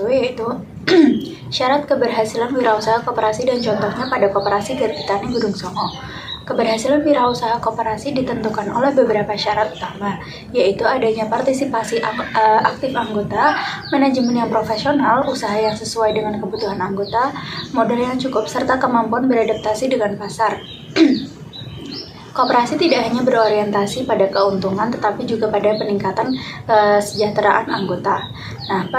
wabarakatuh, yaitu syarat keberhasilan wirausaha koperasi dan contohnya pada Koperasi Gardu Tani Gunung Songo. Keberhasilan wirausaha koperasi ditentukan oleh beberapa syarat utama, yaitu adanya partisipasi aktif anggota, manajemen yang profesional, usaha yang sesuai dengan kebutuhan anggota, modal yang cukup, serta kemampuan beradaptasi dengan pasar. Koperasi tidak hanya berorientasi pada keuntungan, tetapi juga pada peningkatan kesejahteraan anggota. Nah,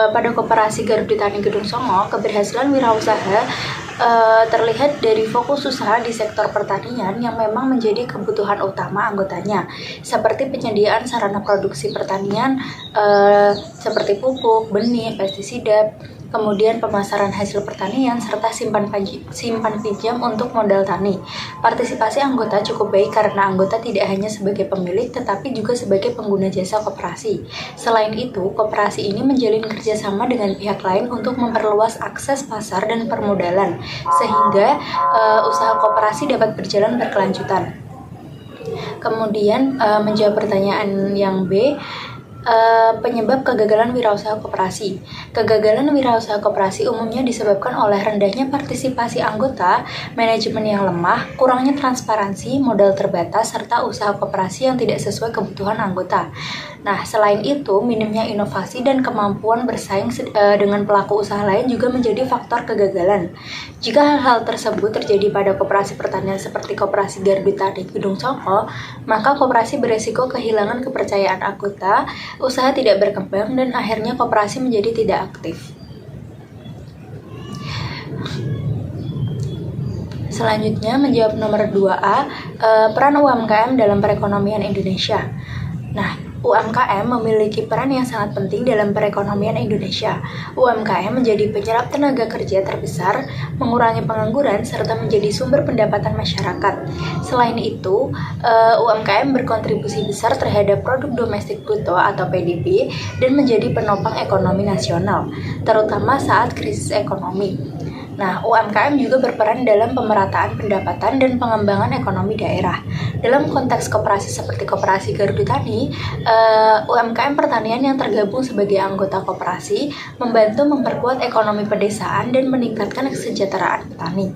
pada Koperasi Gardu Tani Gunung Songo, keberhasilan wirausaha terlihat dari fokus usaha di sektor pertanian yang memang menjadi kebutuhan utama anggotanya, seperti penyediaan sarana produksi pertanian seperti pupuk, benih, pestisida, kemudian pemasaran hasil pertanian, serta simpan pinjam untuk modal tani. Partisipasi anggota cukup baik karena anggota tidak hanya sebagai pemilik, tetapi juga sebagai pengguna jasa koperasi. Selain itu, koperasi ini menjalin kerjasama dengan pihak lain untuk memperluas akses pasar dan permodalan, sehingga usaha koperasi dapat berjalan berkelanjutan. Kemudian menjawab pertanyaan yang B, penyebab kegagalan wirausaha koperasi. Kegagalan wirausaha koperasi umumnya disebabkan oleh rendahnya partisipasi anggota, manajemen yang lemah, kurangnya transparansi, modal terbatas, serta usaha koperasi yang tidak sesuai kebutuhan anggota. Nah, selain itu, minimnya inovasi dan kemampuan bersaing dengan pelaku usaha lain juga menjadi faktor kegagalan. Jika hal-hal tersebut terjadi pada koperasi pertanian seperti Koperasi Gardu Tani Gunung Songo, maka koperasi beresiko kehilangan kepercayaan anggota, usaha tidak berkembang, dan akhirnya koperasi menjadi tidak aktif. Selanjutnya, menjawab nomor 2A, peran UMKM dalam perekonomian Indonesia. Nah, UMKM memiliki peran yang sangat penting dalam perekonomian Indonesia. UMKM menjadi penyerap tenaga kerja terbesar, mengurangi pengangguran, serta menjadi sumber pendapatan masyarakat. Selain itu, UMKM berkontribusi besar terhadap produk domestik bruto atau PDB dan menjadi penopang ekonomi nasional, terutama saat krisis ekonomi. Nah, UMKM juga berperan dalam pemerataan pendapatan dan pengembangan ekonomi daerah. Dalam konteks koperasi seperti Koperasi Gardu Tani, UMKM pertanian yang tergabung sebagai anggota koperasi membantu memperkuat ekonomi pedesaan dan meningkatkan kesejahteraan petani.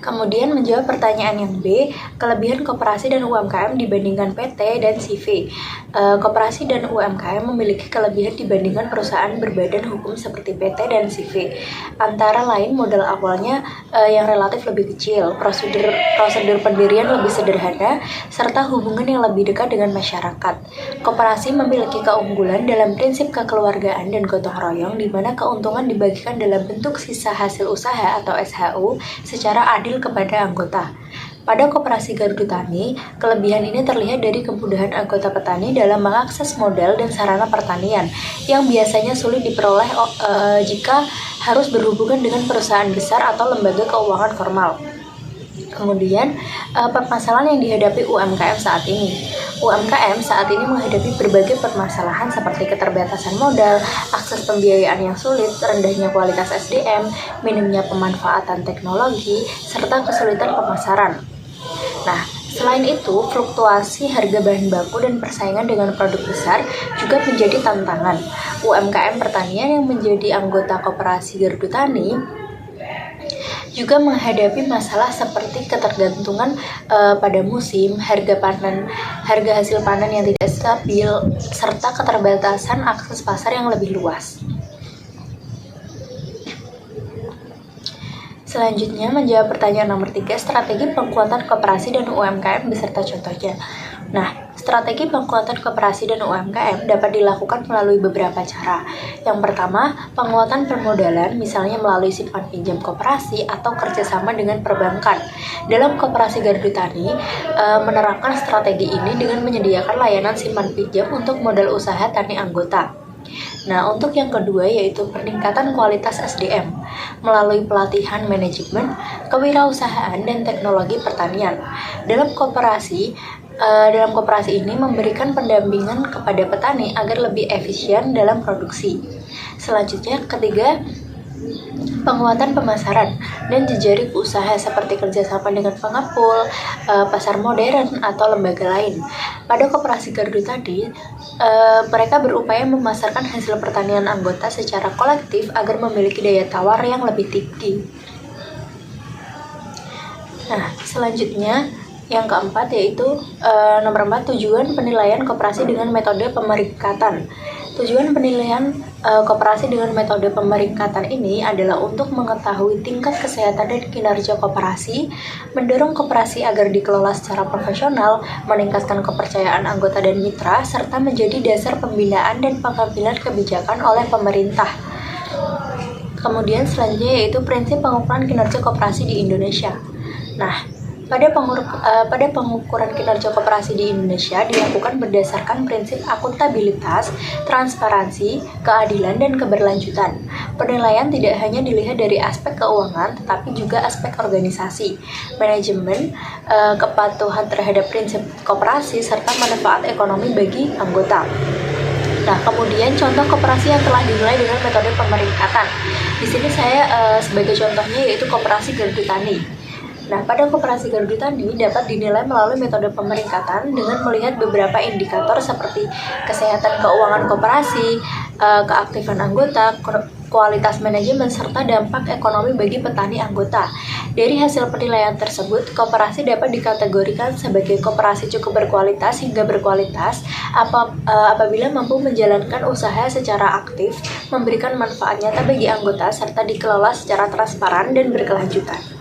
Kemudian menjawab pertanyaan yang B, kelebihan koperasi dan UMKM dibandingkan PT dan CV. Koperasi dan UMKM memiliki kelebihan dibandingkan perusahaan berbadan hukum seperti PT dan CV. Antara lain modal awalnya yang relatif lebih kecil, prosedur pendirian lebih sederhana, serta hubungan yang lebih dekat dengan masyarakat. Koperasi memiliki keunggulan dalam prinsip kekeluargaan dan gotong royong, di mana keuntungan dibagikan dalam bentuk sisa hasil usaha atau SHU secara adil kepada anggota. Pada Koperasi Gardu Tani, kelebihan ini terlihat dari kemudahan anggota petani dalam mengakses modal dan sarana pertanian yang biasanya sulit diperoleh jika harus berhubungan dengan perusahaan besar atau lembaga keuangan formal. Kemudian, permasalahan yang dihadapi UMKM saat ini. UMKM saat ini menghadapi berbagai permasalahan seperti keterbatasan modal, akses pembiayaan yang sulit, rendahnya kualitas SDM, minimnya pemanfaatan teknologi, serta kesulitan pemasaran. Nah, selain itu, fluktuasi harga bahan baku dan persaingan dengan produk besar juga menjadi tantangan. UMKM pertanian yang menjadi anggota Koperasi Gardu Tani juga menghadapi masalah seperti ketergantungan pada musim, harga hasil panen yang tidak stabil, serta keterbatasan akses pasar yang lebih luas. Selanjutnya menjawab pertanyaan nomor 3, strategi penguatan koperasi dan UMKM beserta contohnya. Nah, strategi penguatan koperasi dan UMKM dapat dilakukan melalui beberapa cara. Yang pertama, penguatan permodalan, misalnya melalui simpan pinjam koperasi atau kerjasama dengan perbankan. Dalam Koperasi Gardu Tani, menerapkan strategi ini dengan menyediakan layanan simpan pinjam untuk modal usaha tani anggota. Nah, untuk yang kedua yaitu peningkatan kualitas SDM melalui pelatihan manajemen, kewirausahaan, dan teknologi pertanian. Dalam koperasi ini memberikan pendampingan kepada petani agar lebih efisien dalam produksi. Selanjutnya, ketiga, Penguatan pemasaran dan jejaring usaha seperti kerjasama dengan pengepul, pasar modern, atau lembaga lain. Pada koperasi gardu tadi, mereka berupaya memasarkan hasil pertanian anggota secara kolektif agar memiliki daya tawar yang lebih tinggi. Nah, selanjutnya yang keempat yaitu nomor 4, tujuan penilaian koperasi dengan metode pemeringkatan. Tujuan penilaian koperasi dengan metode pemeringkatan ini adalah untuk mengetahui tingkat kesehatan dan kinerja koperasi, mendorong koperasi agar dikelola secara profesional, meningkatkan kepercayaan anggota dan mitra, serta menjadi dasar pembinaan dan pengambilan kebijakan oleh pemerintah. Kemudian selanjutnya yaitu prinsip pengukuran kinerja koperasi di Indonesia. Nah, pada pengukuran kinerja koperasi di Indonesia dilakukan berdasarkan prinsip akuntabilitas, transparansi, keadilan, dan keberlanjutan. Penilaian tidak hanya dilihat dari aspek keuangan, tetapi juga aspek organisasi, manajemen, kepatuhan terhadap prinsip koperasi, serta manfaat ekonomi bagi anggota. Nah, kemudian contoh koperasi yang telah dinilai dengan metode pemeringkatan. Di sini saya sebagai contohnya yaitu koperasi gardu tani. Nah, pada koperasi gardu tani dapat dinilai melalui metode pemeringkatan dengan melihat beberapa indikator seperti kesehatan keuangan koperasi, keaktifan anggota, kualitas manajemen, serta dampak ekonomi bagi petani anggota. Dari hasil penilaian tersebut, koperasi dapat dikategorikan sebagai koperasi cukup berkualitas hingga berkualitas apabila mampu menjalankan usaha secara aktif, memberikan manfaat nyata bagi anggota, serta dikelola secara transparan dan berkelanjutan.